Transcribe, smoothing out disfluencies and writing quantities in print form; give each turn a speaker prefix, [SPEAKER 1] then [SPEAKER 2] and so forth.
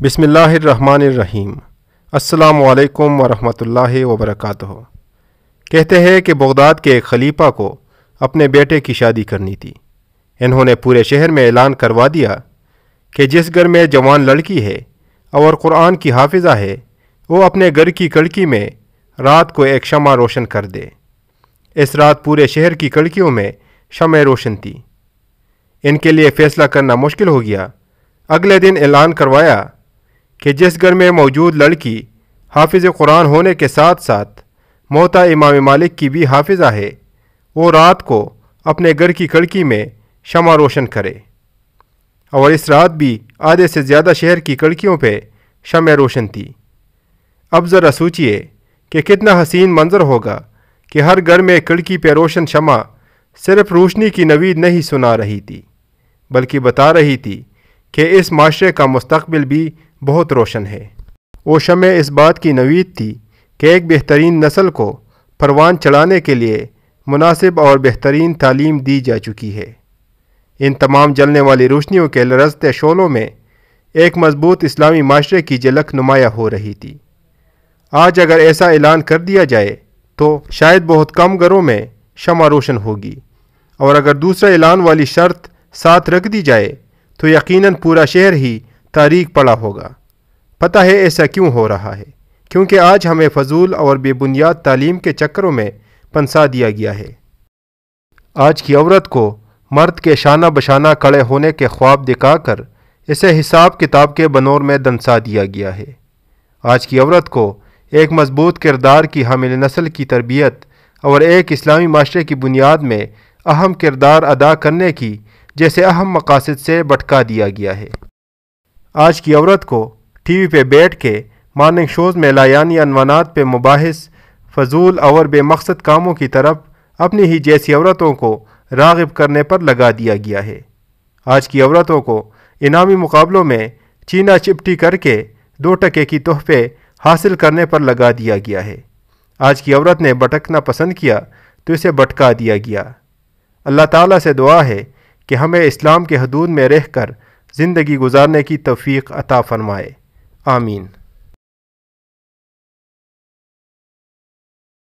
[SPEAKER 1] بسم اللہ الرحمن الرحیم۔ السلام علیکم ورحمۃ اللہ وبرکاتہ۔ کہتے ہیں کہ بغداد کے ایک خلیفہ کو اپنے بیٹے کی شادی کرنی تھی۔ انہوں نے پورے شہر میں اعلان کروا دیا کہ جس گھر میں جوان لڑکی ہے اور قرآن کی حافظہ ہے وہ اپنے گھر کی کھڑکی میں رات کو ایک شمع روشن کر دے۔ اس رات پورے شہر کی کھڑکیوں میں شمع روشن تھی۔ ان کے لیے فیصلہ کرنا مشکل ہو گیا۔ اگلے دن اعلان کروایا کہ جس گھر میں موجود لڑکی حافظ قرآن ہونے کے ساتھ ساتھ موتا امام مالک کی بھی حافظہ ہے وہ رات کو اپنے گھر کی کھڑکی میں شمع روشن کرے۔ اور اس رات بھی آدھے سے زیادہ شہر کی کھڑکیوں پہ شمع روشن تھی۔ اب ذرا سوچئے کہ کتنا حسین منظر ہوگا کہ ہر گھر میں کھڑکی پہ روشن شمع صرف روشنی کی نوید نہیں سنا رہی تھی بلکہ بتا رہی تھی کہ اس معاشرے کا مستقبل بھی بہت روشن ہے۔ وہ شمع اس بات کی نوید تھی کہ ایک بہترین نسل کو پروان چڑھانے کے لیے مناسب اور بہترین تعلیم دی جا چکی ہے۔ ان تمام جلنے والی روشنیوں کے لرزتے شعلوں میں ایک مضبوط اسلامی معاشرے کی جھلک نمایاں ہو رہی تھی۔ آج اگر ایسا اعلان کر دیا جائے تو شاید بہت کم گھروں میں شمع روشن ہوگی، اور اگر دوسرا اعلان والی شرط ساتھ رکھ دی جائے تو یقیناً پورا شہر ہی تاریک پڑا ہوگا۔ پتہ ہے ایسا کیوں ہو رہا ہے؟ کیونکہ آج ہمیں فضول اور بے بنیاد تعلیم کے چکروں میں پنسا دیا گیا ہے۔ آج کی عورت کو مرد کے شانہ بشانہ کھڑے ہونے کے خواب دکھا کر اسے حساب کتاب کے بنور میں دنسا دیا گیا ہے۔ آج کی عورت کو ایک مضبوط کردار کی حامل نسل کی تربیت اور ایک اسلامی معاشرے کی بنیاد میں اہم کردار ادا کرنے کی جیسے اہم مقاصد سے بھٹکا دیا گیا ہے۔ آج کی عورت کو ٹی وی پہ بیٹھ کے مارننگ شوز میں لایعنی عنوانات پہ مباحث، فضول اور بے مقصد کاموں کی طرف اپنی ہی جیسی عورتوں کو راغب کرنے پر لگا دیا گیا ہے۔ آج کی عورتوں کو انعامی مقابلوں میں چینا چپٹی کر کے 2 ٹکے کی تحفے حاصل کرنے پر لگا دیا گیا ہے۔ آج کی عورت نے بھٹکنا پسند کیا تو اسے بھٹکا دیا گیا۔ اللہ تعالیٰ سے دعا ہے کہ ہمیں اسلام کے حدود میں رہ کر زندگی گزارنے کی توفیق عطا فرمائے۔ آمین۔